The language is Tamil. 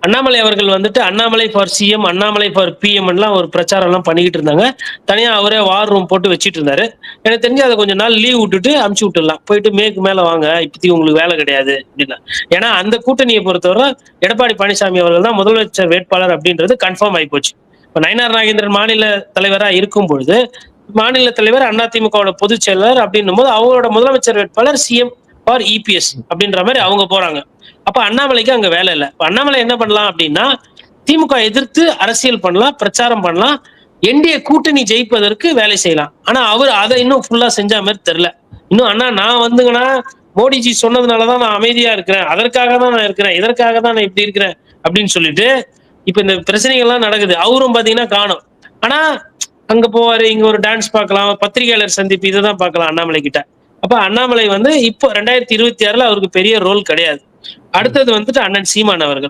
அண்ணாமலை அவர்கள் வந்துட்டு Annamalai for CM, Annamalai for பிஎம்லாம் ஒரு பிரச்சாரம் எல்லாம் பண்ணிக்கிட்டு இருந்தாங்க. தனியா அவரே வார் ரூம் போட்டு வச்சுட்டு இருந்தாரு. எனக்கு தெரிஞ்சு அதை கொஞ்ச நாள் லீவ் விட்டுட்டு அமுச்சு விட்டுடலாம். போயிட்டு மேற்கு மேல வாங்க, இப்போதைக்கு உங்களுக்கு வேலை கிடையாது அப்படின்னா. ஏன்னா அந்த கூட்டணியை பொறுத்தவரை எடப்பாடி பழனிசாமி அவர்கள் தான் முதலமைச்சர் வேட்பாளர் அப்படின்றது கன்ஃபார்ம் ஆகி போச்சு. இப்ப நயினார் நாகேந்திரன் மாநில தலைவரா இருக்கும் பொழுது, மாநில தலைவர் அதிமுகவோட பொதுச் செயலாளர் அப்படின்னும் போது அவங்களோட முதலமைச்சர் வேட்பாளர் சிஎம் ஆர் இபிஎஸ் அப்படின்ற மாதிரி அவங்க போறாங்க. அப்ப அண்ணாமலைக்கு அங்க வேலை இல்லை. அண்ணாமலை என்ன பண்ணலாம் அப்படின்னா, திமுக எதிர்த்து அரசியல் பண்ணலாம், பிரச்சாரம் பண்ணலாம், என்டிஏ கூட்டணி ஜெயிப்பதற்கு வேலை செய்யலாம். ஆனா அவர் அதை இன்னும் ஃபுல்லா செஞ்ச மாதிரி தெரியல. இன்னும் அண்ணா நான் வந்துங்கன்னா மோடிஜி சொன்னதுனாலதான் நான் அமைதியா இருக்கிறேன், அதற்காக தான் நான் இருக்கிறேன், இதற்காக தான் நான் இப்படி இருக்கிறேன் அப்படின்னு சொல்லிட்டு இப்ப இந்த பிரச்சனைகள்லாம் நடக்குது. அவரும் பாத்தீங்கன்னா காணும். ஆனா அங்க போவாரு, இங்க ஒரு டான்ஸ் பார்க்கலாம், பத்திரிகையாளர் சந்திப்பு இதைதான் பார்க்கலாம் அண்ணாமலை கிட்ட. அப்ப அண்ணாமலை வந்து இப்போ 2026 அவருக்கு பெரிய ரோல் கிடையாது. அடுத்தது வந்துட்டு அண்ணன் சீமான் அவர்கள்.